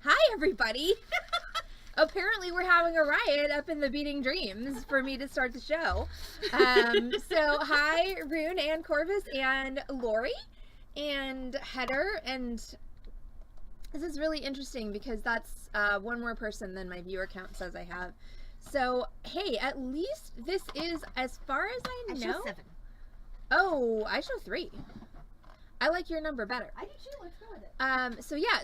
Hi, everybody. Apparently, we're having a riot up in the Beading Dreams for me to start the show. So, hi, Rune and Corvus and Lori and Heather. And this is really interesting because that's one more person than my viewer count says I have. So, hey, at least this is, as far as I know. I show 7. Oh, I show 3. I like your number better. I do too. Let's go with it. So yeah,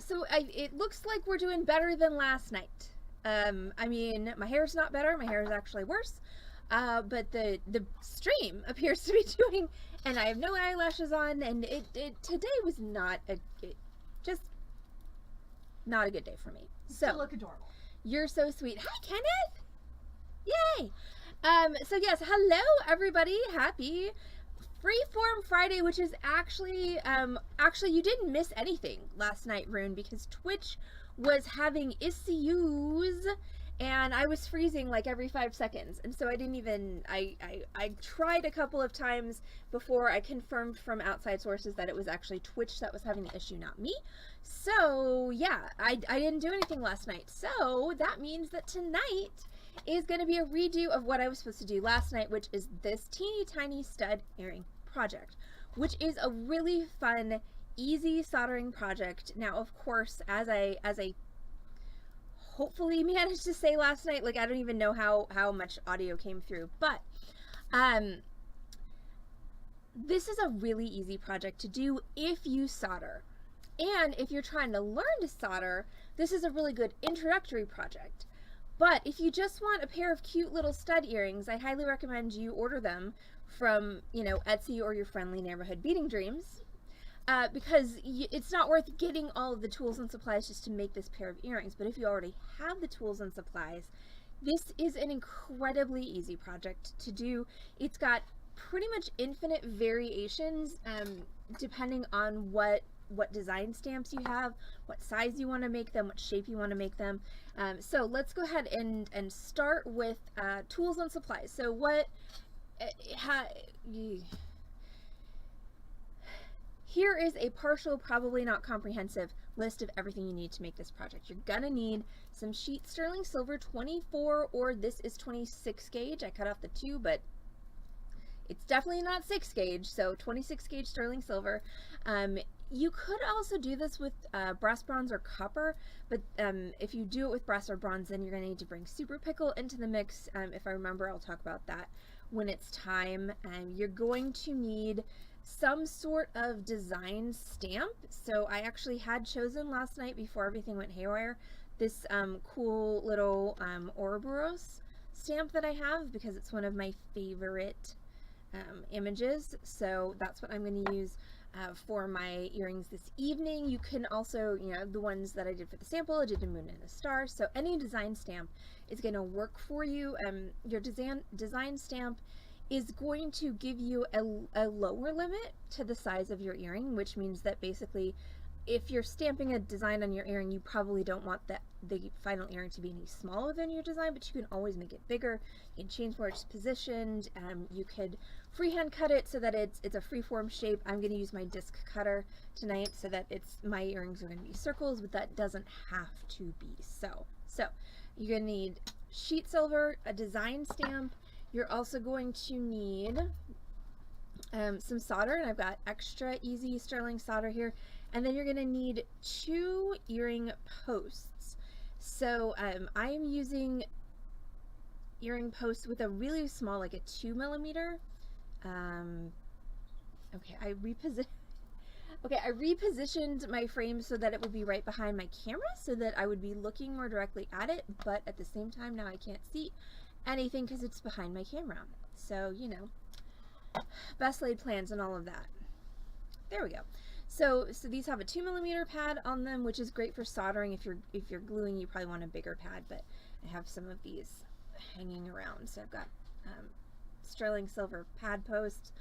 it looks like we're doing better than last night. I mean, my hair's not better. My hair is actually worse. But the stream appears to be doing, and I have no eyelashes on, and today was just not a good day for me. So you look adorable. You're so sweet. Hi, Kenneth. Yay. So yes, hello everybody. Happy Freeform Friday, which is actually you didn't miss anything last night, Rune, because Twitch was having issues and I was freezing like every 5 seconds, and so I didn't even I tried a couple of times before I confirmed from outside sources that it was actually Twitch that was having the issue, not me. So yeah, I didn't do anything last night, so that means that tonight is going to be a redo of what I was supposed to do last night, which is this teeny tiny stud earring project, which is a really fun, easy soldering project. Now, of course, as I hopefully managed to say last night, like I don't even know how much audio came through, but this is a really easy project to do if you solder. And if you're trying to learn to solder, this is a really good introductory project. But if you just want a pair of cute little stud earrings, I highly recommend you order them from, Etsy or your friendly neighborhood Beading Dreams, because it's not worth getting all of the tools and supplies just to make this pair of earrings. But if you already have the tools and supplies, this is an incredibly easy project to do. It's got pretty much infinite variations, depending on what design stamps you have, what size you want to make them, what shape you want to make them. So let's go ahead and start with tools and supplies. So here is a partial, probably not comprehensive list of everything you need to make this project. You're gonna need some sheet sterling silver 24, or this is 26 gauge. I cut off the 2, but it's definitely not 6 gauge, so 26 gauge sterling silver. You could also do this with brass, bronze, or copper, but if you do it with brass or bronze, then you're going to need to bring super pickle into the mix. If I remember, I'll talk about that when it's time. You're going to need some sort of design stamp. So I actually had chosen last night, before everything went haywire, this cool little Ouroboros stamp that I have, because it's one of my favorite images. So that's what I'm going to use for my earrings this evening. You can also, the ones that I did for the sample, I did the moon and a star. So any design stamp is going to work for you. Your design stamp is going to give you a lower limit to the size of your earring, which means that basically if you're stamping a design on your earring, you probably don't want the final earring to be any smaller than your design, but you can always make it bigger. You can change where it's positioned. You could freehand cut it so that it's a freeform shape. I'm going to use my disc cutter tonight so that my earrings are going to be circles, but that doesn't have to be so. So you're going to need sheet silver, a design stamp. You're also going to need some solder, and I've got extra easy sterling solder here. And then you're going to need 2 earring posts. So I am using earring posts with a really small, like a 2 millimeter. Okay, I repositioned my frame so that it would be right behind my camera, so that I would be looking more directly at it, but at the same time now I can't see anything because it's behind my camera. So, best laid plans and all of that. There we go. So these have a 2 millimeter pad on them, which is great for soldering. If you're gluing, you probably want a bigger pad, but I have some of these hanging around. So I've got sterling silver pad posts.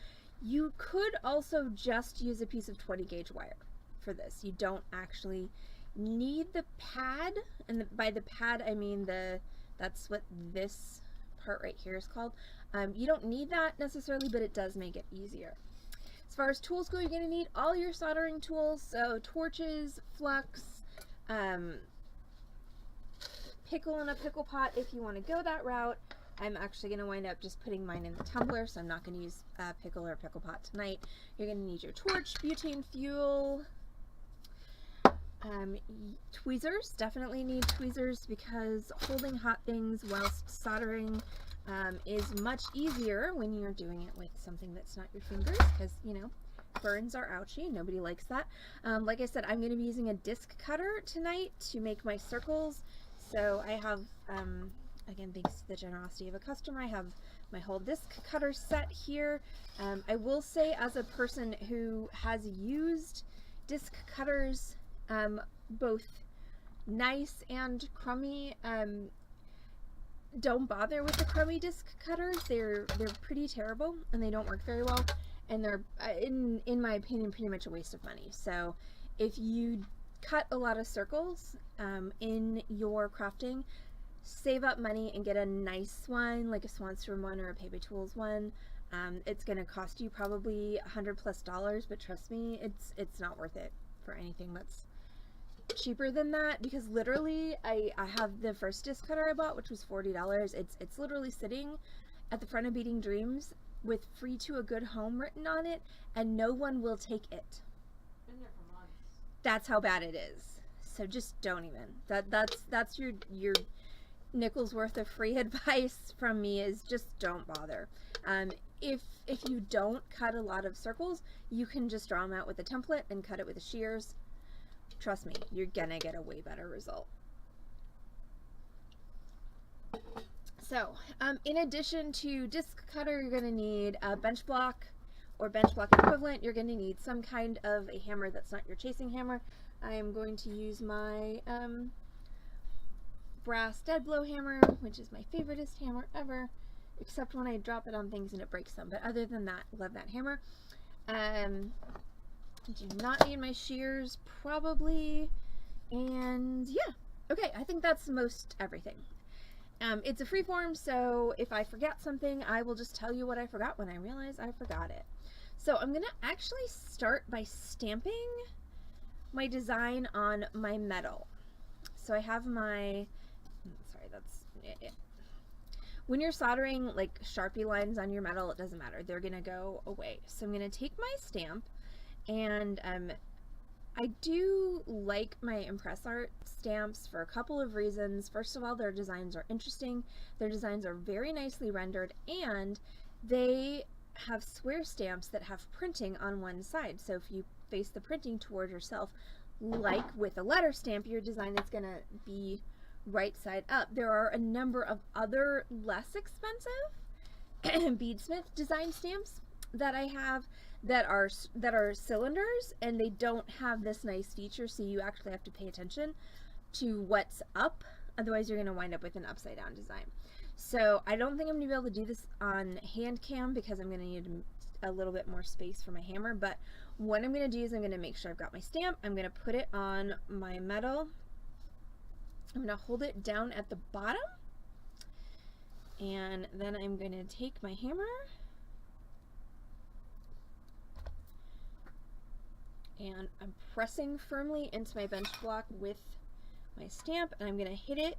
You could also just use a piece of 20 gauge wire for this. You don't actually need the pad, and by the pad I mean that's what this part right here is called. You don't need that necessarily, but it does make it easier. As far as tools go, you're going to need all your soldering tools, so torches, flux, pickle in a pickle pot if you want to go that route. I'm actually going to wind up just putting mine in the tumbler, so I'm not going to use a pickle or a pickle pot tonight. You're going to need your torch, butane fuel, tweezers. Definitely need tweezers because holding hot things whilst soldering is much easier when you're doing it with something that's not your fingers, because, you know, burns are ouchy. Nobody likes that. Like I said, I'm going to be using a disc cutter tonight to make my circles. So I have, again, thanks to the generosity of a customer, I have my whole disc cutter set here. I will say, as a person who has used disc cutters, both nice and crummy, don't bother with the crummy disc cutters. They're pretty terrible and they don't work very well, and they're in my opinion pretty much a waste of money. So if you cut a lot of circles in your crafting, save up money and get a nice one, like a Swanstorm one or a Paper Tools one. It's going to cost you probably $100+, but trust me, it's not worth it for anything that's cheaper than that, because literally I have the first disc cutter I bought, which was $40. It's literally sitting at the front of Beading Dreams with "free to a good home" written on it, and no one will take it. Been there for months. That's how bad it is. So just don't even. That's your nickel's worth of free advice from me, is just don't bother. If you don't cut a lot of circles, you can just draw them out with a template and cut it with the shears. Trust me, you're gonna get a way better result. So, in addition to disc cutter, you're gonna need a bench block or bench block equivalent. You're gonna need some kind of a hammer that's not your chasing hammer. I am going to use my brass dead blow hammer, which is my favoriteest hammer ever, except when I drop it on things and it breaks them. But other than that, love that hammer. Do not need my shears, probably, and yeah, okay, I think that's most everything. It's a freeform, so if I forget something, I will just tell you what I forgot when I realize I forgot it. So I'm gonna actually start by stamping my design on my metal. So I have my, sorry, that's it. When you're soldering like Sharpie lines on your metal, it doesn't matter, they're gonna go away. So I'm gonna take my stamp, and I do like my Impress Art stamps for a couple of reasons. First of all, their designs are interesting, their designs are very nicely rendered, and they have square stamps that have printing on one side. So if you face the printing toward yourself, like with a letter stamp, your design is going to be right side up. There are a number of other less expensive beadsmith design stamps that I have that are cylinders, and they don't have this nice feature, so you actually have to pay attention to what's up, otherwise you're going to wind up with an upside down design. So I don't think I'm going to be able to do this on hand cam because I'm going to need a little bit more space for my hammer, but what I'm going to do is I'm going to make sure I've got my stamp, I'm going to put it on my metal, I'm going to hold it down at the bottom, and then I'm going to take my hammer and I'm pressing firmly into my bench block with my stamp, and I'm going to hit it.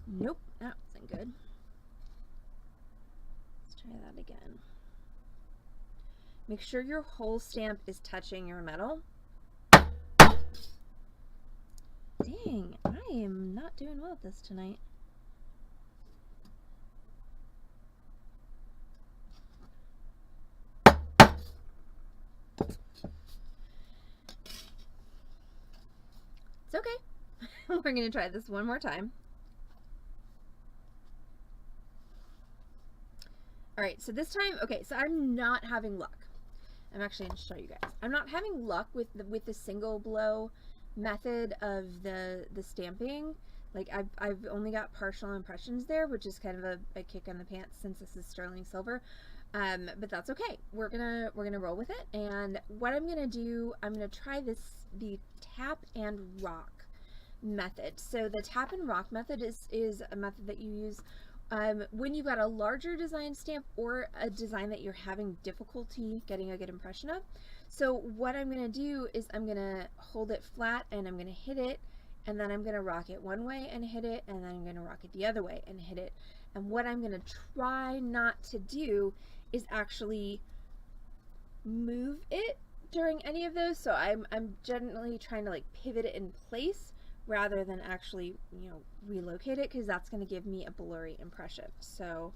Nope, that wasn't good. Let's try that again. Make sure your whole stamp is touching your metal. Dang, I am not doing well at this tonight. It's okay. We're going to try this one more time. Alright, so this time, okay, so I'm not having luck. I'm actually going to show you guys. I'm not having luck with the single blow method of the stamping. Like, I've only got partial impressions there, which is kind of a kick in the pants since this is sterling silver. But that's okay. We're gonna roll with it. And what I'm gonna do, I'm gonna try the tap and rock method. So the tap and rock method is a method that you use when you've got a larger design stamp or a design that you're having difficulty getting a good impression of. So what I'm gonna do is I'm gonna hold it flat and I'm gonna hit it and then I'm going to rock it one way and hit it, and then I'm going to rock it the other way and hit it. And what I'm going to try not to do is actually move it during any of those. So I'm generally trying to like pivot it in place rather than actually, you know, relocate it, because that's going to give me a blurry impression. So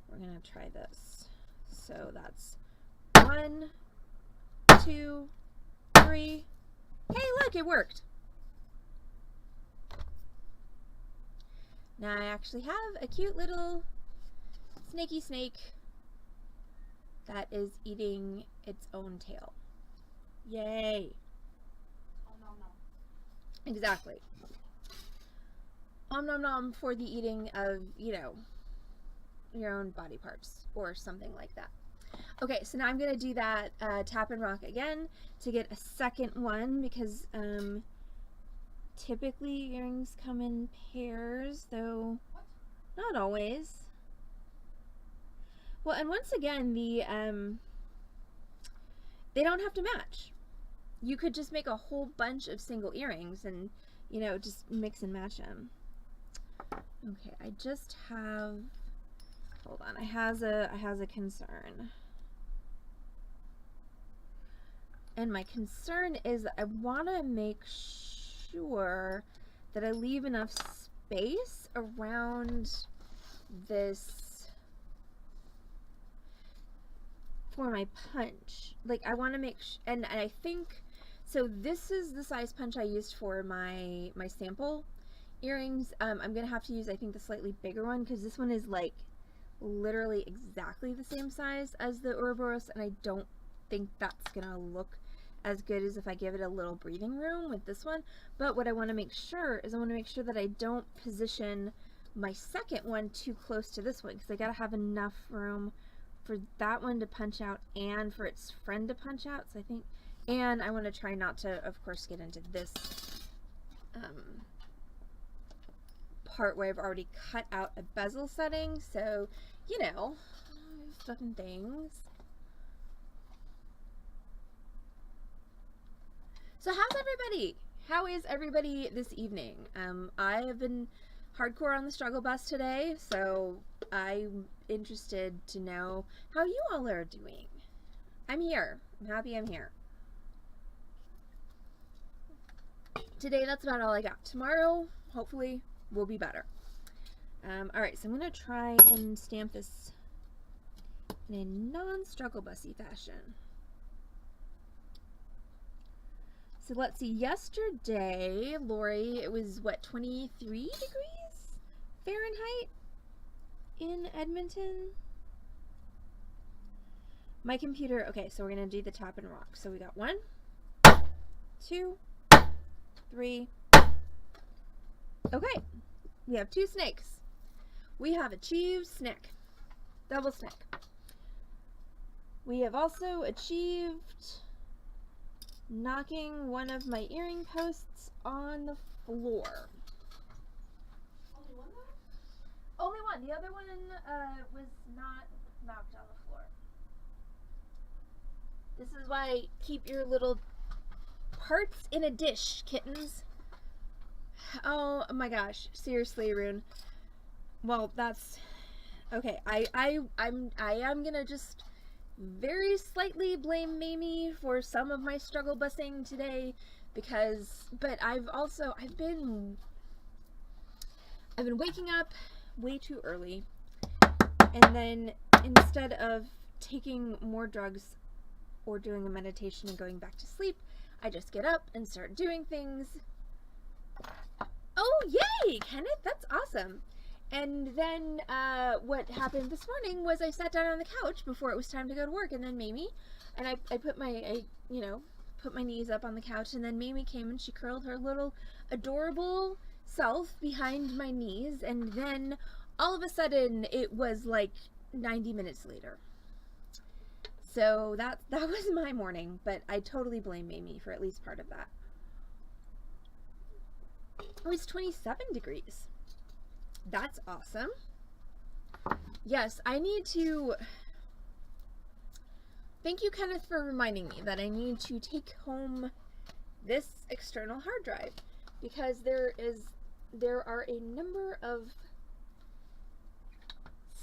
we're going to try this. So that's 1, 2, 3. Hey, look, it worked. Now I actually have a cute little snaky snake that is eating its own tail. Yay. Oh, nom nom. Exactly. Om nom nom for the eating of, you know, your own body parts or something like that. Okay, so now I'm going to do that tap and rock again to get a second one, because typically earrings come in pairs, though not always. Well, and once again, the they don't have to match. You could just make a whole bunch of single earrings and, you know, just mix and match them. Okay, I just have, hold on, I has a concern. And my concern is that I want to make sure that I leave enough space around this for my punch. Like, I want to make and I think, so this is the size punch I used for my sample earrings. I'm gonna have to use, I think, the slightly bigger one, because this one is like literally exactly the same size as the Ouroboros, and I don't think that's gonna look as good as if I give it a little breathing room with this one. But what I want to make sure is I want to make sure that I don't position my second one too close to this one, because I gotta have enough room for that one to punch out and for its friend to punch out. So I think, and I want to try not to, of course, get into this part where I've already cut out a bezel setting, so, you know, stuff and things. So how's everybody? How is everybody this evening? I have been hardcore on the struggle bus today, so I'm interested to know how you all are doing. I'm here. I'm happy I'm here. Today, that's about all I got. Tomorrow, hopefully, will be better. Alright, so I'm going to try and stamp this in a non-struggle bussy fashion. So let's see, yesterday, Lori, it was what, 23 degrees Fahrenheit in Edmonton? My computer, okay, so we're going to do the tap and rock. So we got 1, 2, 3. Okay, we have 2 snakes. We have achieved snack, double snack. We have also achieved knocking one of my earring posts on the floor. Only one though? Only one. The other one was not knocked on the floor. This is why keep your little parts in a dish, kittens. Oh my gosh, seriously, Rune. Well, that's okay. I am gonna just very slightly blame Mamie for some of my struggle busing today, but I've been waking up way too early, and then instead of taking more drugs or doing a meditation and going back to sleep, I just get up and start doing things. Oh, yay, Kenneth, that's awesome. And then what happened this morning was I sat down on the couch before it was time to go to work, and then Mamie, and I put my knees up on the couch, and then Mamie came and she curled her little adorable self behind my knees, and then all of a sudden it was like 90 minutes later. So that was my morning, but I totally blame Mamie for at least part of that. It was 27 degrees. That's awesome. Yes, I need to... Thank you, Kenneth, for reminding me that I need to take home this external hard drive, because there are a number of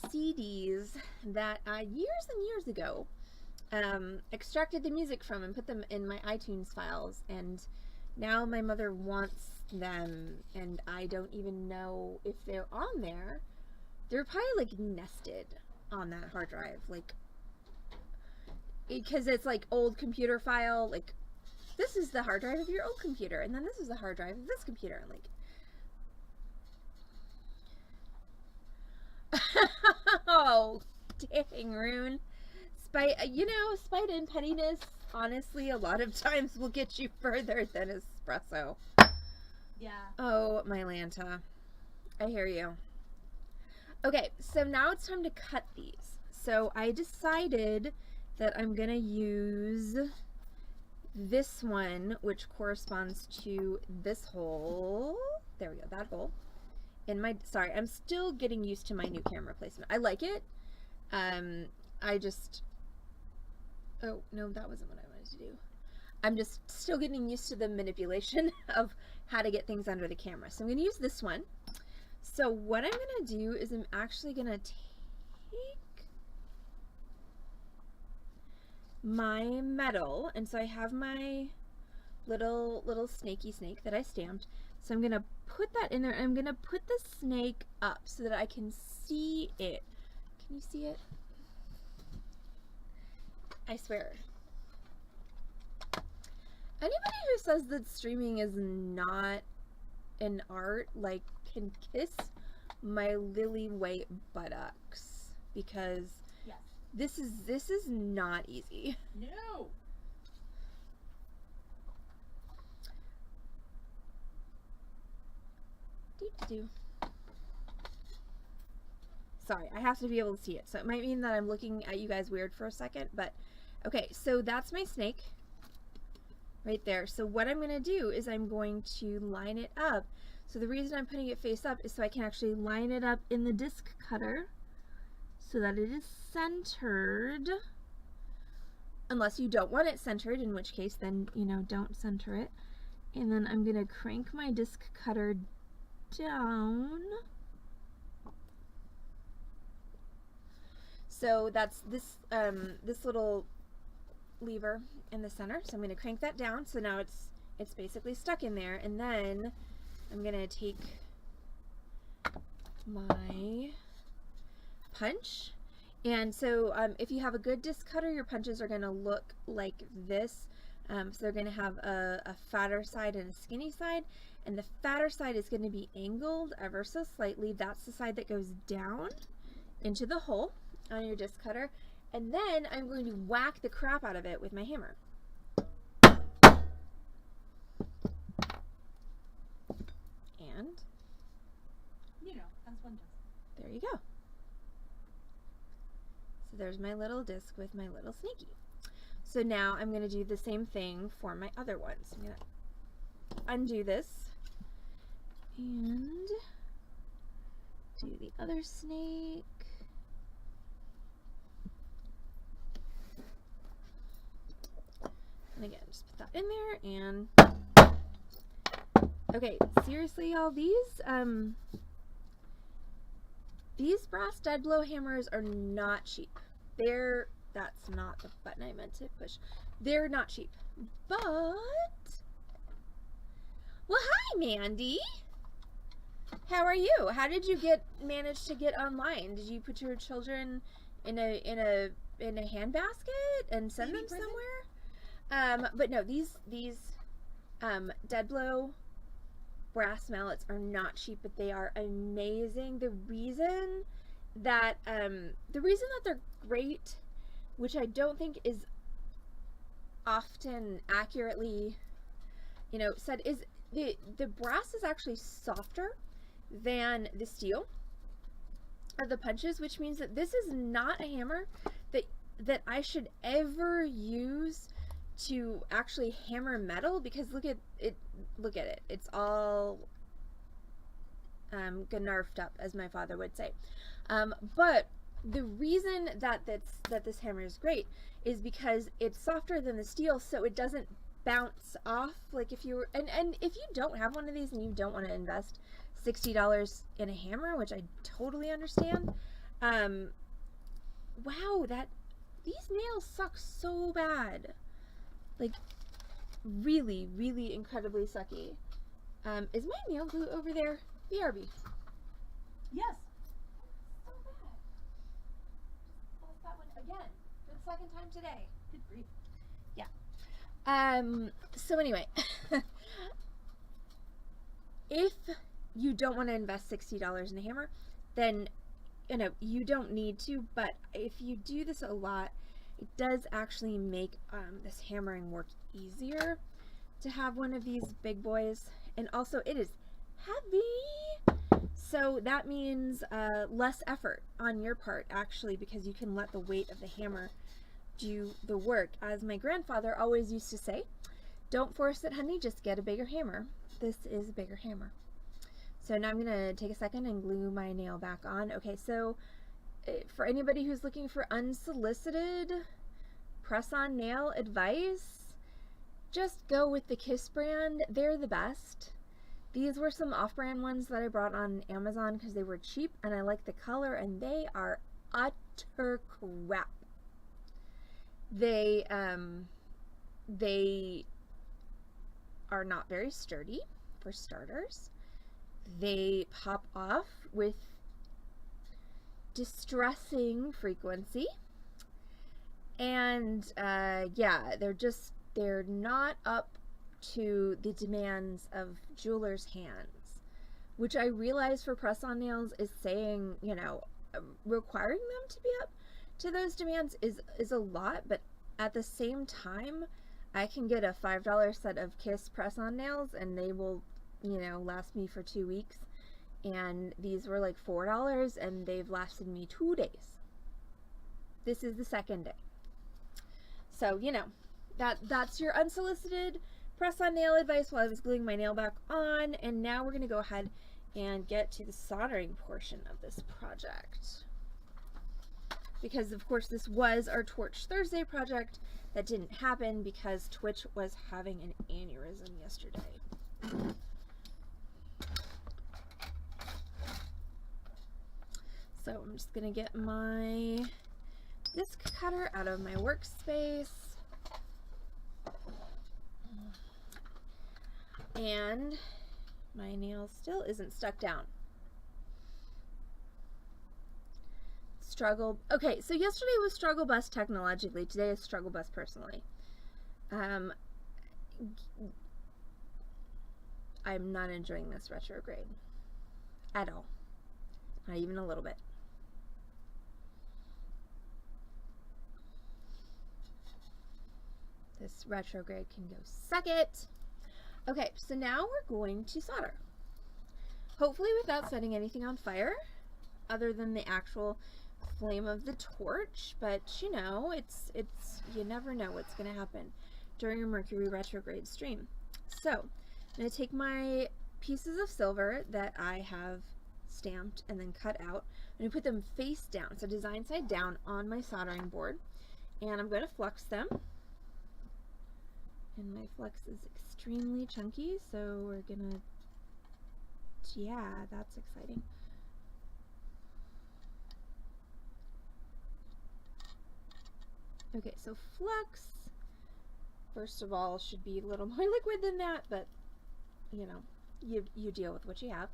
CDs that I years and years ago extracted the music from and put them in my iTunes files, and now my mother wants them, and I don't even know if they're on there. They're probably like nested on that hard drive, like, because it's like old computer file, like this is the hard drive of your old computer, and then this is the hard drive of this computer, like oh, dang, Rune. Spite and pettiness, honestly, a lot of times will get you further than espresso. Yeah. Oh, my Lanta. I hear you. Okay, so now it's time to cut these. So I decided that I'm going to use this one, which corresponds to this hole. There we go, that hole. Sorry, I'm still getting used to my new camera placement. I like it. Oh, no, that wasn't what I wanted to do. I'm just still getting used to the manipulation of how to get things under the camera. So I'm going to use this one. So what I'm going to do is I'm actually going to take my metal, and so I have my little snaky snake that I stamped. So I'm going to put that in there, and I'm going to put the snake up so that I can see it. Can you see it? I swear. Anybody who says that streaming is not an art, like, can kiss my lily white buttocks, because Yes. this is not easy. No. Doo-doo. Sorry, I have to be able to see it, so it might mean that I'm looking at you guys weird for a second, but okay, so that's my snake right there. So what I'm going to do is I'm going to line it up. So the reason I'm putting it face up is so I can actually line it up in the disc cutter so that it is centered. Unless you don't want it centered, in which case then, you know, don't center it. And then I'm going to crank my disc cutter down. So that's this little lever in the center. So I'm going to crank that down. So now it's basically stuck in there. And then I'm going to take my punch. And so if you have a good disc cutter, your punches are going to look like this. So they're going to have a fatter side and a skinny side. And the fatter side is going to be angled ever so slightly. That's the side that goes down into the hole on your disc cutter. And then I'm going to whack the crap out of it with my hammer. And You know, as one does. there you go. So there's my little disc with my little snaky. So now I'm going to do the same thing for my other ones. I'm going to undo this and do the other snake. And again, just put that in there and okay, seriously y'all, these brass dead blow hammers are not cheap. That's not the button I meant to push. They're not cheap. But well, hi Mandy. How are you? How did you manage to get online? Did you put your children in a handbasket and send them somewhere? But no, these dead blow brass mallets are not cheap, but they are amazing. The reason that they're great, which I don't think is often accurately, you know, said, is the brass is actually softer than the steel of the punches, which means that this is not a hammer that I should ever use to actually hammer metal, because look at it, it's all gnarfed up, as my father would say. But the reason that this hammer is great is because it's softer than the steel, so it doesn't bounce off. Like if you were, and if you don't have one of these and you don't want to invest $60 in a hammer, which I totally understand, wow, these nails suck so bad. Like, really, really incredibly sucky. Is my nail glue over there? BRB. Yes. So bad. Lost that one again for the second time today. Good grief. Yeah. So anyway, if you don't want to invest $60 in a hammer, then you don't need to, but if you do this a lot, it does actually make this hammering work easier to have one of these big boys. And also it is heavy, so that means less effort on your part, actually, because you can let the weight of the hammer do the work. As my grandfather always used to say, don't force it, honey, just get a bigger hammer. This is a bigger hammer. So now I'm gonna take a second and glue my nail back on. Okay, so for anybody who's looking for unsolicited press-on nail advice, just go with the Kiss brand. They're the best. These were some off-brand ones that I brought on Amazon because they were cheap and I like the color, and they are utter crap. They are not very sturdy, for starters. They pop off with distressing frequency, and yeah, they're not up to the demands of jewelers' hands, which I realize for press-on nails is saying, requiring them to be up to those demands is a lot, but at the same time, I can get a $5 set of Kiss press-on nails and they will, last me for 2 weeks. And these were like $4 and they've lasted me 2 days. This is the second day. So, that's your unsolicited press-on nail advice while I was gluing my nail back on. And now we're going to go ahead and get to the soldering portion of this project. Because, of course, this was our Torch Thursday project that didn't happen because Twitch was having an aneurysm yesterday. So I'm just going to get my disc cutter out of my workspace. And my nail still isn't stuck down. Okay, so yesterday was struggle bus technologically. Today is struggle bus personally. I'm not enjoying this retrograde at all. Not even a little bit. This retrograde can go suck it. Okay, so now we're going to solder. Hopefully without setting anything on fire other than the actual flame of the torch, but it's you never know what's going to happen during a Mercury retrograde stream. So I'm going to take my pieces of silver that I have stamped and then cut out. I'm going to put them face down, so design side down, on my soldering board, and I'm going to flux them. And my flux is extremely chunky, so we're gonna, yeah, that's exciting. Okay, so flux, first of all, should be a little more liquid than that, but you deal with what you have.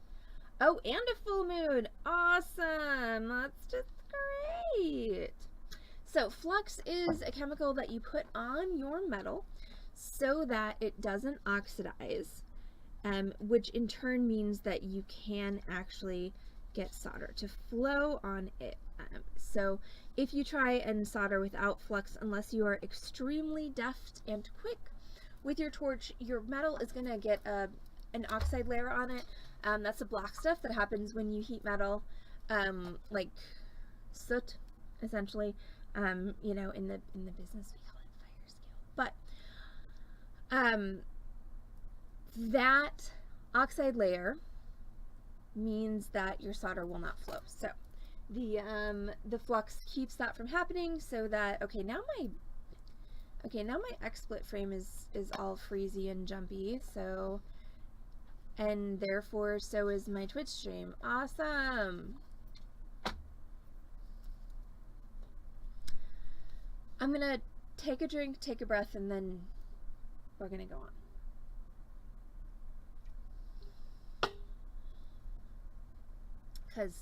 Oh, and a full moon. Awesome. That's just great. So flux is a chemical that you put on your metal so that it doesn't oxidize, which in turn means that you can actually get solder to flow on it. So if you try and solder without flux, unless you are extremely deft and quick with your torch, your metal is going to get an oxide layer on it. That's the black stuff that happens when you heat metal, like soot, essentially. In the business we call it fire scale. But that oxide layer means that your solder will not flow. So the flux keeps that from happening, so that, okay, now Okay, now my XSplit frame is all freezy and jumpy, so, and therefore so is my Twitch stream. Awesome! I'm gonna take a drink, take a breath, and then we're gonna go on. Because,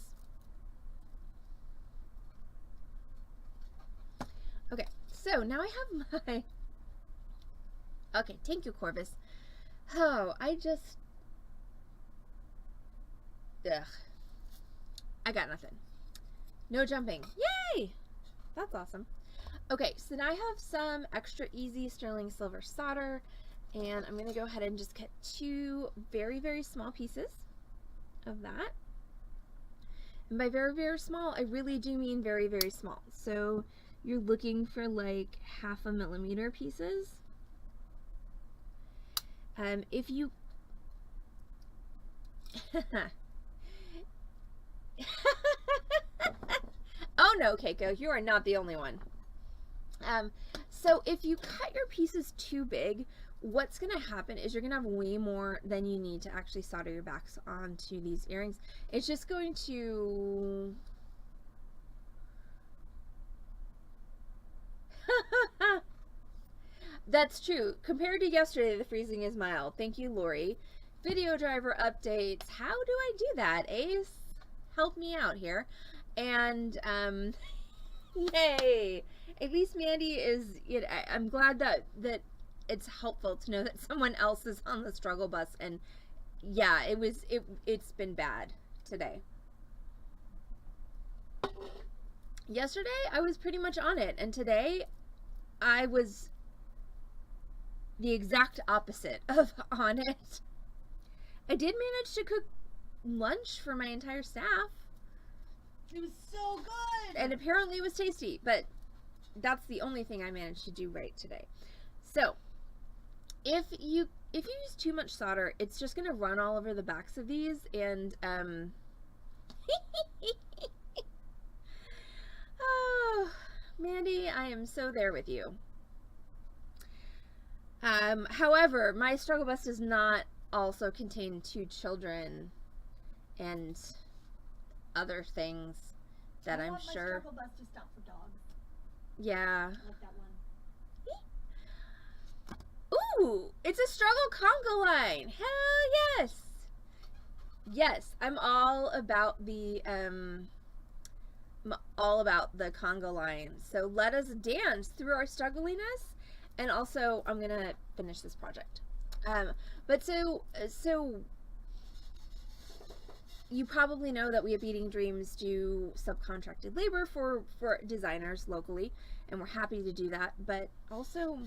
okay, so now I have my, okay, thank you, Corvus. Oh, I got nothing. No jumping. Yay! That's awesome. Okay, so now I have some extra easy sterling silver solder, and I'm going to go ahead and just cut 2 very, very small pieces of that. And by very, very small, I really do mean very, very small. So you're looking for like 0.5 millimeter pieces. If you oh no, Keiko, you are not the only one. So if you cut your pieces too big, what's going to happen is you're going to have way more than you need to actually solder your backs onto these earrings. It's just going to... That's true. Compared to yesterday, the freezing is mild. Thank you, Lori. Video driver updates. How do I do that? Ace, help me out here. And, yay! At least Mandy is, you know, I'm glad that it's helpful to know that someone else is on the struggle bus. And yeah, it's been bad today. Yesterday, I was pretty much on it. And today, I was the exact opposite of on it. I did manage to cook lunch for my entire staff. It was so good! And apparently it was tasty, but that's the only thing I managed to do right today. So, if you use too much solder, it's just going to run all over the backs of these, and oh, Mandy, I am so there with you. However, my struggle bus does not also contain 2 children and other things that I'm sure. My struggle bus to stop for dogs. Yeah. I like that one. Ooh, it's a struggle conga line. Hell yes. Yes, I'm all about the conga line. So let us dance through our struggliness. And also, I'm gonna finish this project. But so you probably know that we at Beading Dreams do subcontracted labor for designers locally, and we're happy to do that. But also,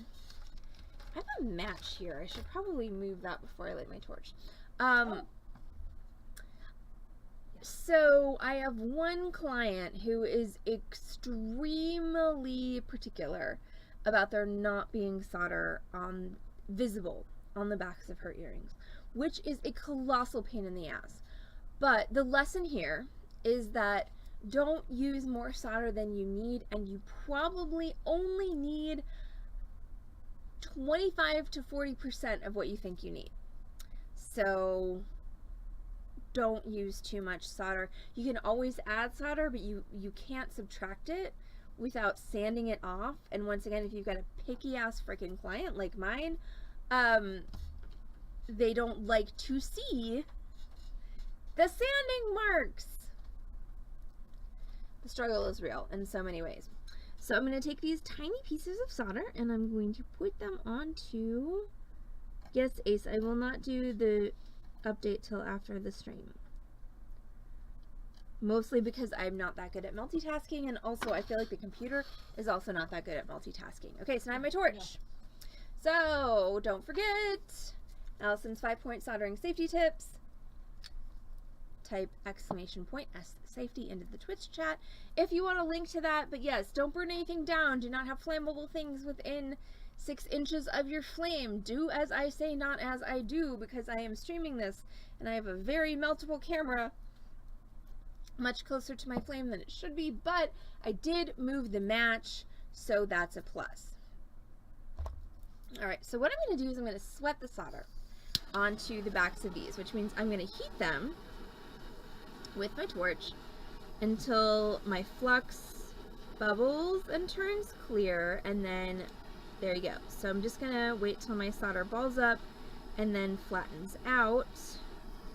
I have a match here. I should probably move that before I light my torch. So I have one client who is extremely particular about there not being solder visible on the backs of her earrings, which is a colossal pain in the ass. But the lesson here is that don't use more solder than you need, and you probably only need 25 to 40% of what you think you need. So don't use too much solder. You can always add solder, but you can't subtract it without sanding it off. And once again, if you've got a picky ass freaking client like mine, they don't like to see the sanding marks. The struggle is real in so many ways. So I'm going to take these tiny pieces of solder and I'm going to put them onto, yes, Ace, I will not do the update till after the stream. Mostly because I'm not that good at multitasking, and also I feel like the computer is also not that good at multitasking. Okay, so now I have my torch. Yeah. So don't forget Allison's 5-point soldering safety tips. Type !safety into the Twitch chat if you want a link to that. But yes, don't burn anything down. Do not have flammable things within 6 inches of your flame. Do as I say, not as I do, because I am streaming this and I have a very meltable camera much closer to my flame than it should be, but I did move the match, so that's a plus. All right, so what I'm going to do is I'm going to sweat the solder onto the backs of these, which means I'm going to heat them with my torch until my flux bubbles and turns clear, and then there you go. So I'm just going to wait till my solder balls up and then flattens out,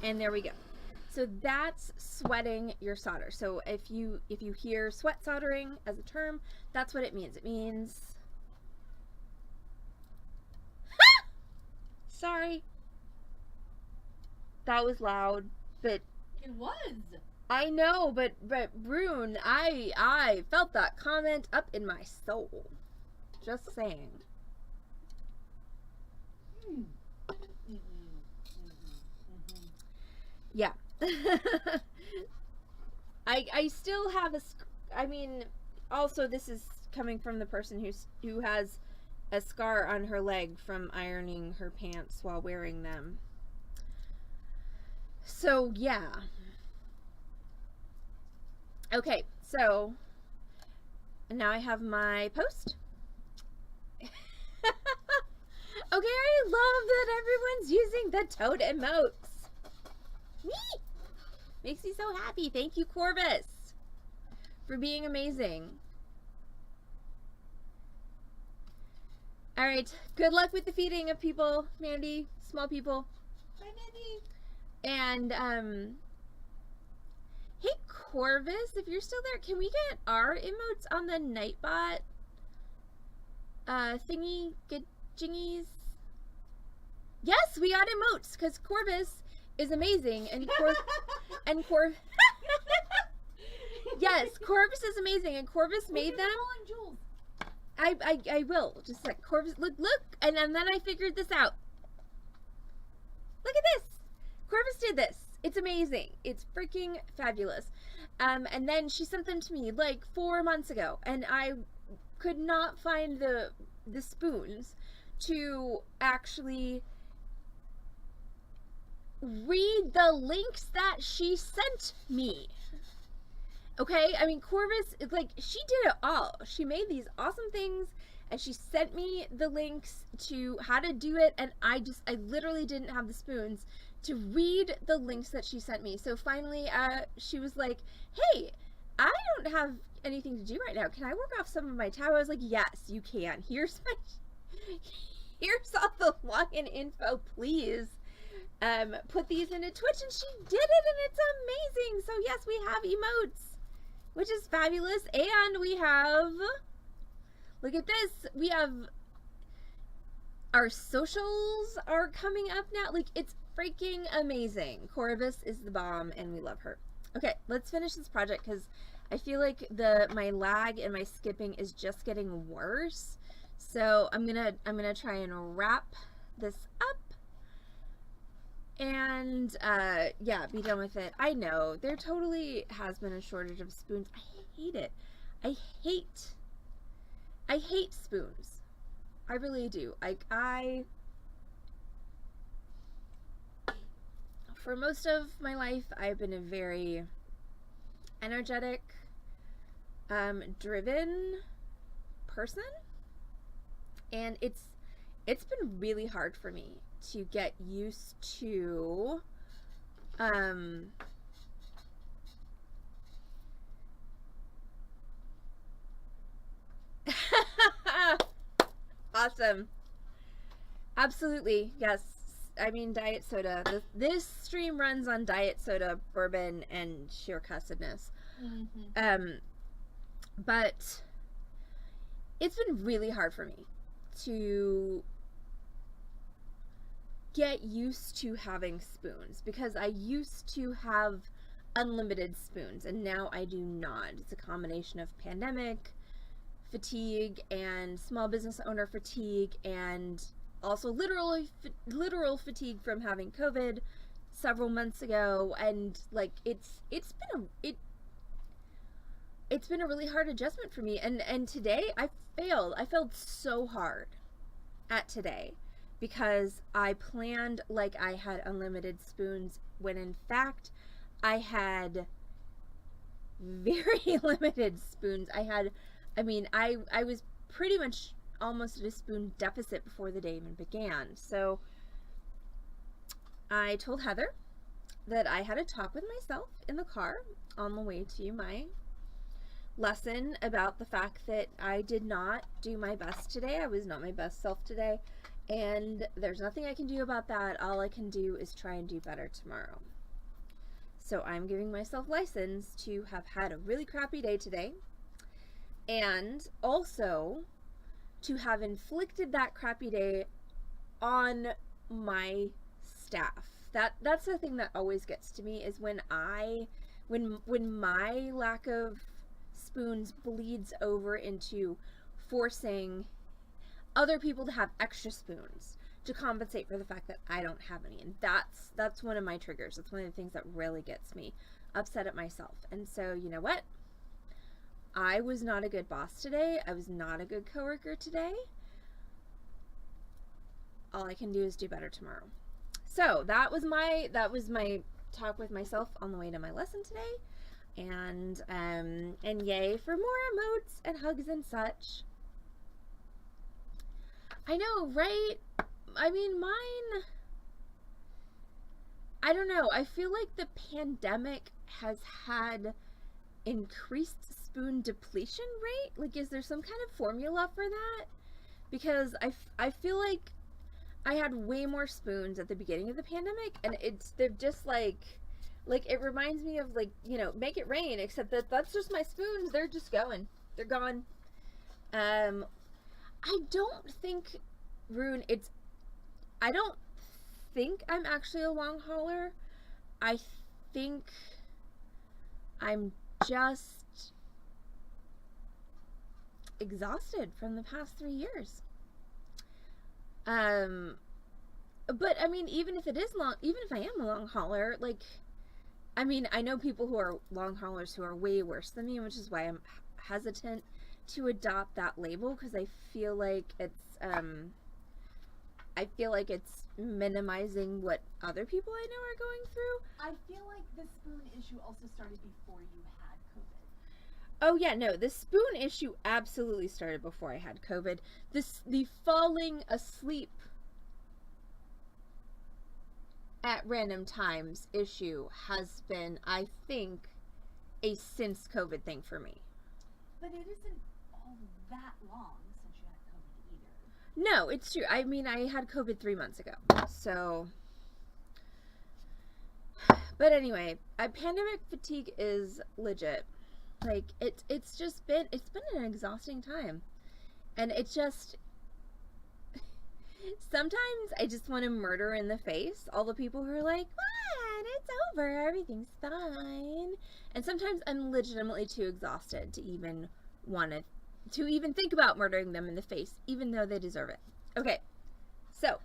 and there we go. So that's sweating your solder. So if you hear sweat soldering as a term, that's what it means. It means sorry. That was loud, but It was. I know, but Brune, I felt that comment up in my soul. Just saying. Yeah. I still have I mean, also this is coming from the person who has a scar on her leg from ironing her pants while wearing them. So, yeah. Okay, so now I have my post. Okay, I love that everyone's using the toad emotes. Me! Makes me so happy. Thank you, Corvus, for being amazing. All right, good luck with the feeding of people, Mandy, small people. Bye, Mandy. And, hey, Corvus, if you're still there, can we get our emotes on the Nightbot thingy jingies? Yes, we got emotes because Corvus is amazing, and yes, Corvus is amazing, and Corvus made them. I will just like Corvus. Look, and then I figured this out. Look at this. Corvus did this. It's amazing. It's freaking fabulous. And then she sent them to me like 4 months ago, and I could not find the spoons to actually read the links that she sent me. Okay, I mean, Corvus, like, she did it all. She made these awesome things, and she sent me the links to how to do it, and I literally didn't have the spoons to read the links that she sent me. So finally, she was like, hey, I don't have anything to do right now. Can I work off some of my tab? I was like, yes, you can. Here's all the login info, please. Put these into Twitch, and she did it, and it's amazing. So yes, we have emotes, which is fabulous, and we have, look at this, we have, our socials are coming up now. Like, it's freaking amazing. Corvus is the bomb, and we love her. Okay, let's finish this project, because I feel like my lag and my skipping is just getting worse. So I'm gonna try and wrap this up. And, yeah, be done with it. I know, there totally has been a shortage of spoons. I hate it. I hate spoons. I really do. Like, for most of my life, I've been a very energetic, driven person. And it's been really hard for me to get used to awesome. Absolutely, yes. I mean, diet soda. This stream runs on diet soda, bourbon, and sheer cussedness. Mm-hmm. But it's been really hard for me to get used to having spoons, because I used to have unlimited spoons, and now I do not. It's a combination of pandemic fatigue and small business owner fatigue, and also literal fatigue from having COVID several months ago. And like it's been a really hard adjustment for me. And today I failed so hard at today, because I planned like I had unlimited spoons, when in fact I had very limited spoons. I was pretty much almost at a spoon deficit before the day even began. So I told Heather that I had a talk with myself in the car on the way to my lesson about the fact that I did not do my best today. I was not my best self today, and there's nothing I can do about that. All I can do is try and do better tomorrow. So I'm giving myself license to have had a really crappy day today, and also to have inflicted that crappy day on my staff. That's the thing that always gets to me, is when my lack of spoons bleeds over into forcing other people to have extra spoons to compensate for the fact that I don't have any. And that's one of my triggers. That's one of the things that really gets me upset at myself. And so, you know what? I was not a good boss today. I was not a good coworker today. All I can do is do better tomorrow. So that was my talk with myself on the way to my lesson today. And yay for more emotes and hugs and such. I know, right? I mean, mine, I don't know. I feel like the pandemic has had increased spoon depletion rate. Like, is there some kind of formula for that? Because I feel like I had way more spoons at the beginning of the pandemic, and they're just like it reminds me of, like, you know, Make It Rain, except that that's just my spoons. They're just going. They're gone. I don't think, Rune, I don't think I'm actually a long hauler. I think I'm just exhausted from the past 3 years. But I mean, even if I am a long hauler, like, I mean, I know people who are long haulers who are way worse than me, which is why I'm hesitant to adopt that label, because I feel like it's minimizing what other people I know are going through. I feel like the spoon issue also started before you had COVID. Oh yeah, no, the spoon issue absolutely started before I had COVID. The falling asleep at random times issue has been, I think, a since COVID thing for me. But it isn't all that long since you had COVID either. No, it's true. I mean, I had COVID 3 months ago. So, but anyway, pandemic fatigue is legit. Like, it's been an exhausting time. And it just, sometimes I just want to murder in the face all the people who are like, what? It's over. Everything's fine. And sometimes I'm legitimately too exhausted to even think about murdering them in the face, even though they deserve it. Okay. So.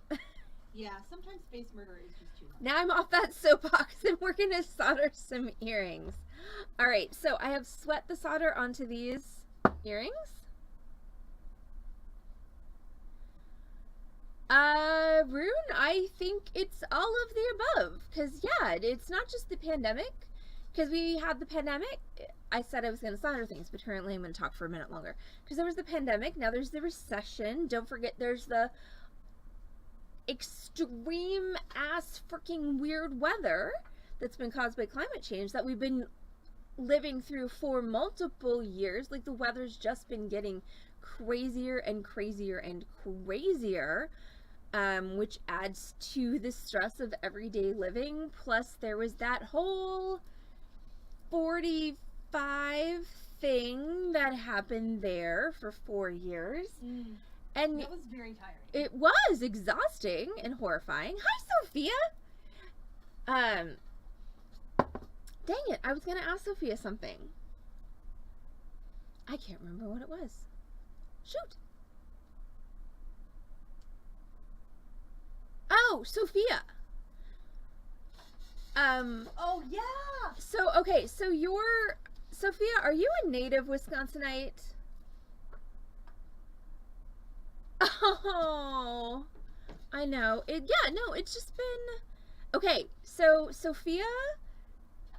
Yeah, sometimes face murder is just too much. Now I'm off that soapbox and we're going to solder some earrings. All right. So I have sweat the solder onto these earrings. Rune, I think it's all of the above, because yeah, it's not just the pandemic, because we had the pandemic. I said I was going to solder things, but apparently I'm going to talk for a minute longer, because there was the pandemic. Now there's the recession. Don't forget there's the extreme ass freaking weird weather that's been caused by climate change that we've been living through for multiple years. Like, the weather's just been getting crazier and crazier and crazier, which adds to the stress of everyday living. Plus there was that whole 45 thing that happened there for 4 years. And that was very tiring. It was exhausting and horrifying. Hi, Sophia. Dang it, I was gonna ask Sophia something. I can't remember what it was. Shoot. Oh, Sophia. Oh yeah. So okay, so Sophia, are you a native Wisconsinite? Oh, I know. Yeah, no, it's just been okay. So Sophia,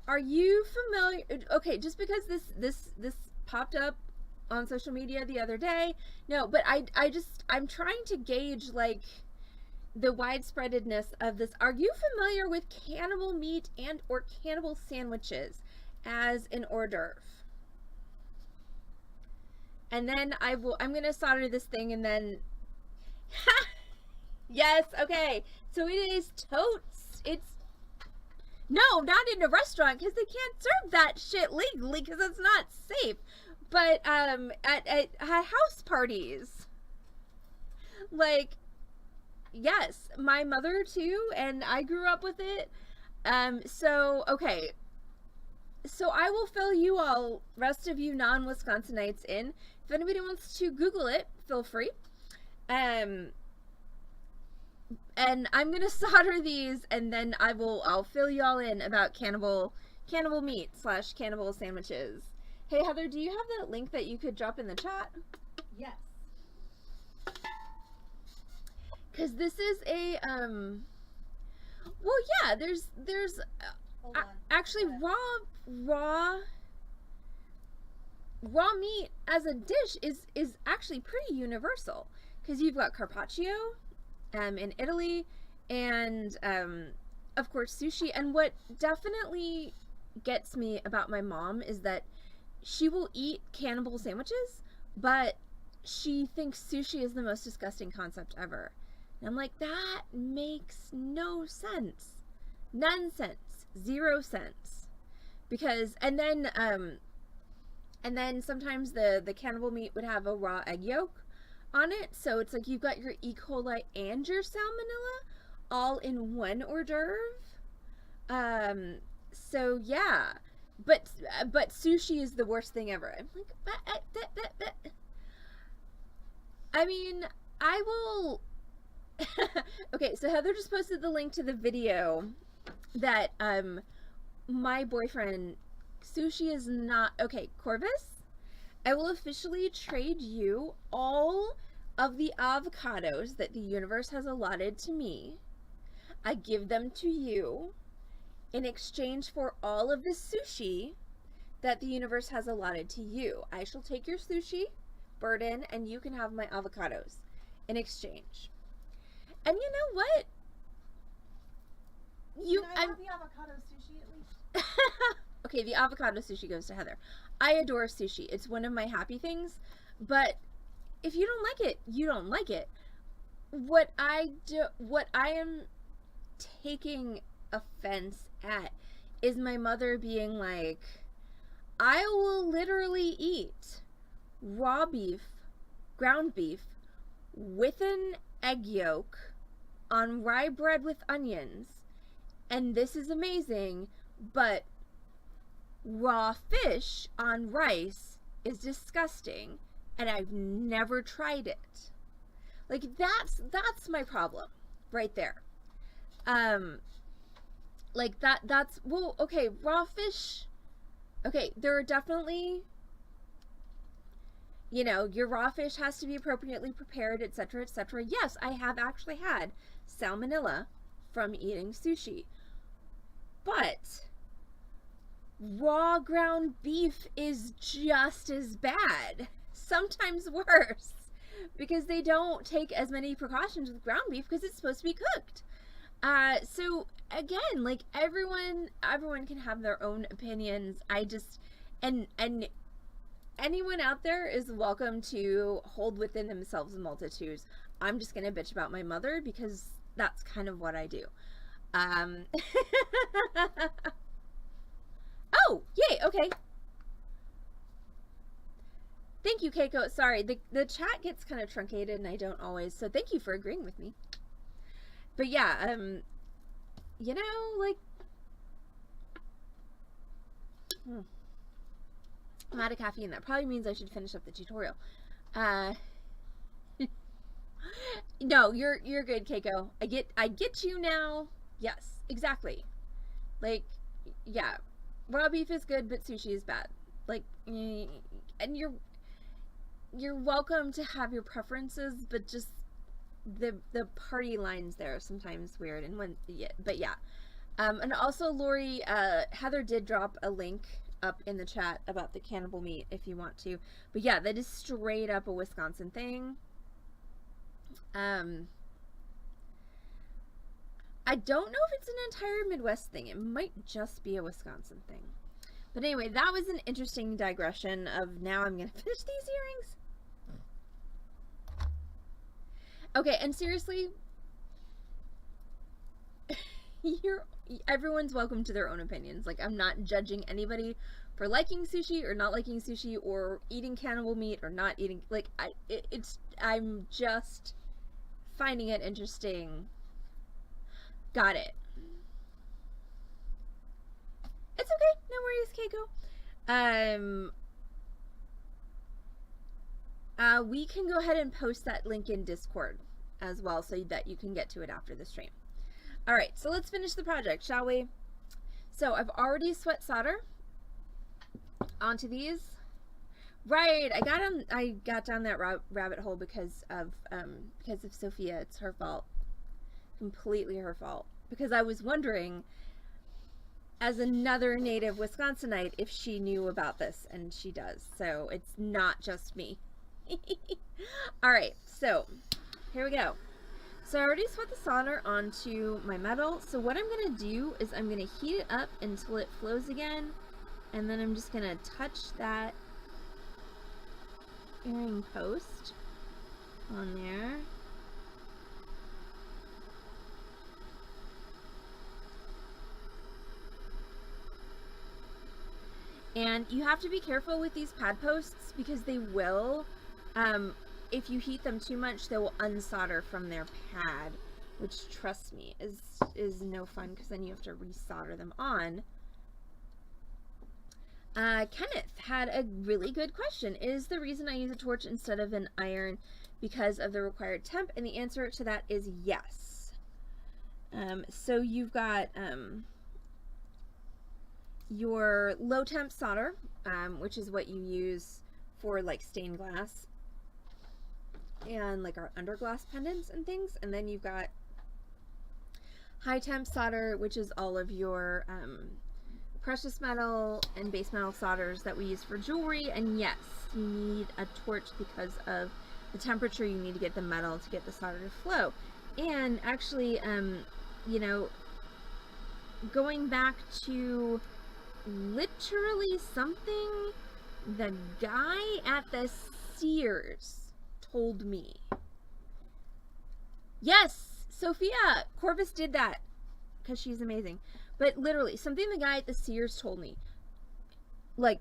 are you familiar? Okay, just because this popped up on social media the other day. No, but I'm trying to gauge like the widespreadedness of this. Are you familiar with cannibal meat and or cannibal sandwiches as an hors d'oeuvre? And then I'm going to solder this thing and then yes, okay. So it is totes. It's no, not in a restaurant because they can't serve that shit legally because it's not safe. But at house parties, like, yes, my mother too, and I grew up with it. So okay, so I will fill you all, rest of you non-Wisconsinites, in. If anybody wants to Google it, feel free. And I'm gonna solder these, and then I'll fill you all in about cannibal meat / cannibal sandwiches. Hey Heather, do you have that link that you could drop in the chat? Yes. Because this is a well, yeah, there's actually raw meat as a dish is actually pretty universal, because you've got carpaccio in Italy, and of course sushi. And what definitely gets me about my mom is that she will eat cannibal sandwiches, but she thinks sushi is the most disgusting concept ever. And I'm like, that makes no sense. Nonsense. 0 cents. Because, and then sometimes the cannibal meat would have a raw egg yolk on it. So it's like you've got your E. coli and your salmonella all in one hors d'oeuvre. So yeah. But sushi is the worst thing ever. I'm like, I mean, I will... Okay, so Heather just posted the link to the video that my boyfriend, sushi is not... Okay, Corvus, I will officially trade you all of the avocados that the universe has allotted to me. I give them to you in exchange for all of the sushi that the universe has allotted to you. I shall take your sushi burden, and you can have my avocados in exchange. And you know what? Can I have the avocado sushi at least? Okay, the avocado sushi goes to Heather. I adore sushi. It's one of my happy things. But if you don't like it, you don't like it. What I am taking offense at is my mother being like, I will literally eat raw beef, ground beef, with an egg yolk on rye bread with onions, and this is amazing, but raw fish on rice is disgusting, and I've never tried it. Like, that's my problem right there. Like that's, well, okay, raw fish, okay, there are definitely, you know, your raw fish has to be appropriately prepared, etc., etc. Yes, I have actually had salmonella from eating sushi. But raw ground beef is just as bad, sometimes worse, because they don't take as many precautions with ground beef because it's supposed to be cooked. So again, like, everyone can have their own opinions. I just, and anyone out there is welcome to hold within themselves multitudes. I'm just gonna bitch about my mother because that's kind of what I do. Oh, yay, okay. Thank you, Keiko. Sorry, the chat gets kind of truncated and I don't always, so thank you for agreeing with me. But yeah, you know, like, I'm out of caffeine. That probably means I should finish up the tutorial. No, you're good, Keiko. I get you now. Yes, exactly. Like, yeah, raw beef is good, but sushi is bad. Like, and you're welcome to have your preferences, but just the party lines there are sometimes weird. And when, yeah, but yeah. And also, Lori, Heather did drop a link up in the chat about the cannibal meat if you want to. But yeah, that is straight up a Wisconsin thing. I don't know if it's an entire Midwest thing. It might just be a Wisconsin thing. But anyway, that was an interesting digression of now I'm going to finish these earrings. Okay, and seriously, everyone's welcome to their own opinions. Like, I'm not judging anybody for liking sushi or not liking sushi or eating cannibal meat or not eating. Like, I'm just finding it interesting. Got it. It's okay. No worries, Keiko. We can go ahead and post that link in Discord as well so that you can get to it after the stream. All right, so let's finish the project, shall we? So I've already sweat solder onto these. Right, I got down that rabbit hole because of Sophia. It's her fault. Completely her fault. Because I was wondering, as another native Wisconsinite, if she knew about this, and she does. So it's not just me. All right, so here we go. So I already sweat the solder onto my metal. So what I'm going to do is I'm going to heat it up until it flows again. And then I'm just going to touch that earring post on there. And you have to be careful with these pad posts because they will, if you heat them too much, they will unsolder from their pad, which, trust me, is no fun because then you have to resolder them on. Kenneth had a really good question. Is the reason I use a torch instead of an iron because of the required temp? And the answer to that is yes. So you've got your low temp solder, which is what you use for like stained glass and like our underglass pendants and things. And then you've got high temp solder, which is all of your precious metal and base metal solders that we use for jewelry. And yes, you need a torch because of the temperature you need to get the metal to get the solder to flow. And actually, you know, going back to literally something the guy at the Sears told me. Yes, Sophia, Corvus did that because she's amazing. But literally, something the guy at the Sears told me like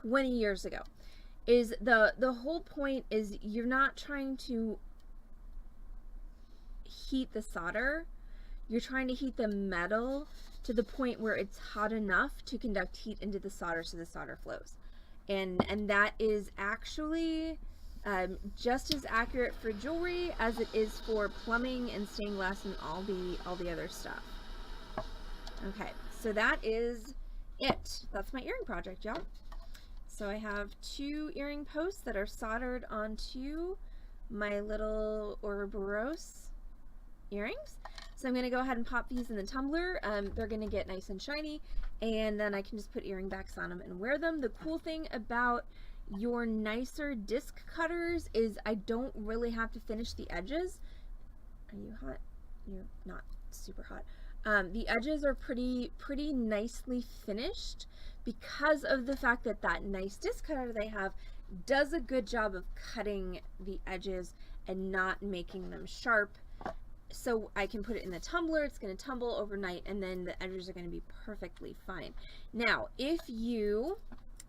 20 years ago is the whole point is you're not trying to heat the solder. You're trying to heat the metal to the point where it's hot enough to conduct heat into the solder so the solder flows. And that is actually just as accurate for jewelry as it is for plumbing and stained glass and all the other stuff. Okay, so that is it. That's my earring project, y'all. So I have 2 earring posts that are soldered onto my little Ouroboros earrings. So I'm going to go ahead and pop these in the tumbler. They're going to get nice and shiny, and then I can just put earring backs on them and wear them. The cool thing about your nicer disc cutters is I don't really have to finish the edges. Are you hot? You're not super hot. The edges are pretty nicely finished because of the fact that that nice disc cutter they have does a good job of cutting the edges and not making them sharp. So I can put it in the tumbler, it's going to tumble overnight, and then the edges are going to be perfectly fine. Now, if you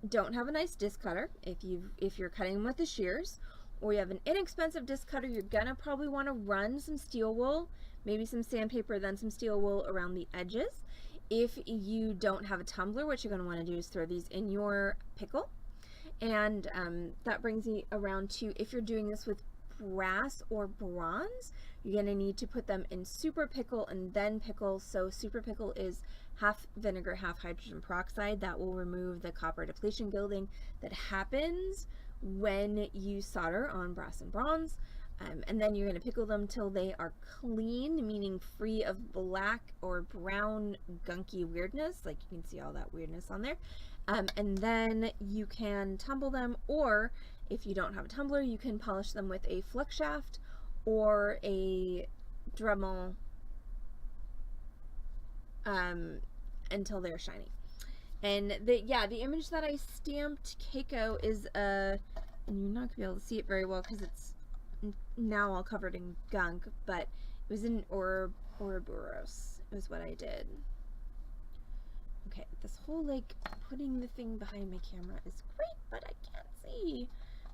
don't have a nice disc cutter, if you're cutting them with the shears, or you have an inexpensive disc cutter, you're going to probably want to run some steel wool, maybe some sandpaper, then some steel wool around the edges. If you don't have a tumbler, what you're going to want to do is throw these in your pickle. And that brings me around to, if you're doing this with brass or bronze, you're going to need to put them in super pickle and then pickle. So super pickle is half vinegar, half hydrogen peroxide. That will remove the copper depletion gilding that happens when you solder on brass and bronze. And then you're going to pickle them till they are clean, meaning free of black or brown gunky weirdness. Like you can see all that weirdness on there. And then you can tumble them, or if you don't have a tumbler, you can polish them with a flux shaft or a Dremel until they're shiny. And the image that I stamped Keiko is and you're not going to be able to see it very well because it's now all covered in gunk, but it was in Ouroboros is what I did. Okay, this whole like putting the thing behind my camera is great, but I can't see.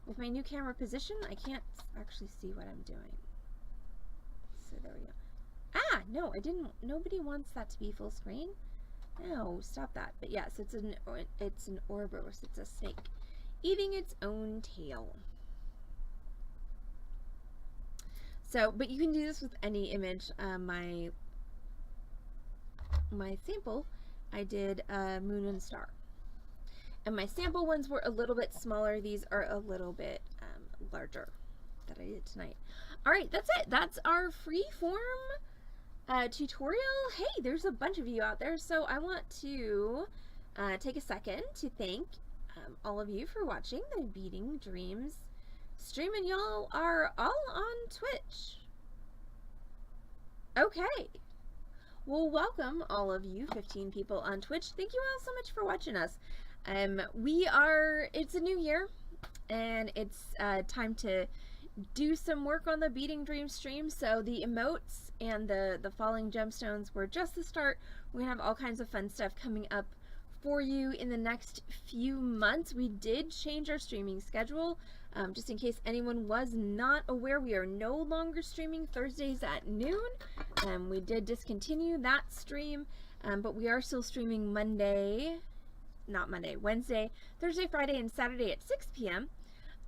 With my new camera position, I can't actually see what I'm doing. So there we go. Ah, no, I didn't. Nobody wants that to be full screen. No, stop that. But yes, it's an Ouroboros. It's a snake eating its own tail. So, but you can do this with any image. My sample, I did moon and star. And my sample ones were a little bit smaller. These are a little bit larger that I did tonight. All right, that's it. That's our freeform tutorial. Hey, there's a bunch of you out there. So I want to take a second to thank all of you for watching the Beading Dreams stream, and y'all are all on Twitch. Okay. Well, welcome all of you 15 people on Twitch. Thank you all so much for watching us. It's a new year, and it's time to do some work on the Beading Dreams stream. So the emotes and the falling gemstones were just the start. We're gonna have all kinds of fun stuff coming up for you in the next few months. We did change our streaming schedule. Just in case anyone was not aware, we are no longer streaming Thursdays at noon. We did discontinue that stream, but we are still streaming Wednesday, Thursday, Friday, and Saturday at 6 p.m.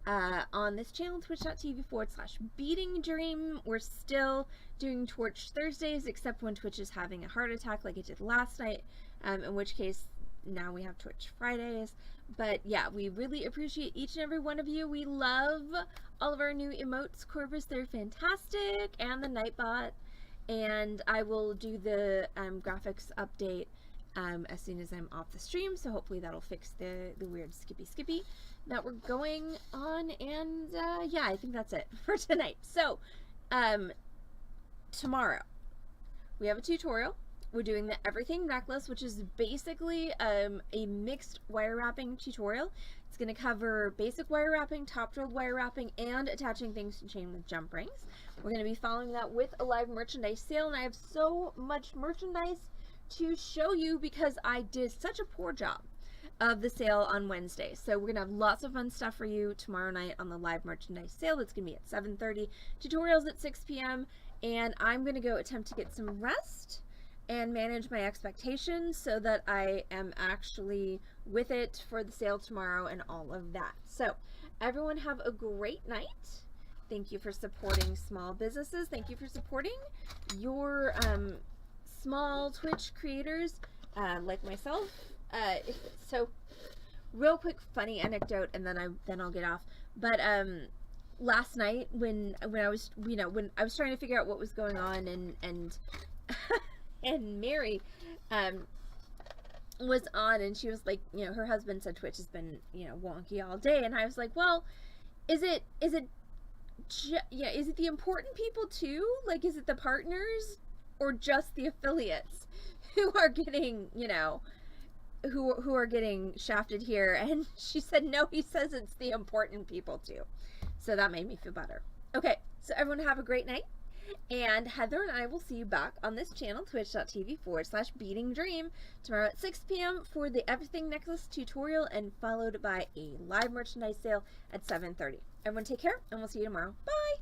On this channel, twitch.tv/Beading Dream. We're still doing Torch Thursdays, except when Twitch is having a heart attack like it did last night, in which case now we have Twitch Fridays. But yeah, we really appreciate each and every one of you. We love all of our new emotes, Corvus. They're fantastic, and the Nightbot. And I will do the graphics update as soon as I'm off the stream, so hopefully that'll fix the weird skippy that we're going on. And yeah, I think that's it for tonight. So tomorrow we have a tutorial. We're doing the everything necklace, which is basically a mixed wire wrapping tutorial. It's going to cover basic wire wrapping, top drilled wire wrapping, and attaching things to chain with jump rings. We're going to be following that with a live merchandise sale, and I have so much merchandise to show you because I did such a poor job of the sale on Wednesday. So we're going to have lots of fun stuff for you tomorrow night on the live merchandise sale. That's going to be at 7:30, tutorials at 6 p.m., and I'm going to go attempt to get some rest and manage my expectations so that I am actually with it for the sale tomorrow and all of that. So everyone have a great night. Thank you for supporting small businesses. Thank you for supporting your small Twitch creators like myself. So real quick funny anecdote, and then I'll get off. But last night when I was when I was trying to figure out what was going on, and and Mary was on, and she was like, her husband said Twitch has been, wonky all day, and I was like, well, is it the important people too? Like, is it the partners or just the affiliates who are getting, who are getting shafted here? And she said, no, he says it's the important people too. So that made me feel better. Okay, so everyone have a great night. And Heather and I will see you back on this channel, twitch.tv/Beading Dream, tomorrow at 6 p.m. for the Everything Necklace tutorial, and followed by a live merchandise sale at 7:30. Everyone take care, and we'll see you tomorrow. Bye!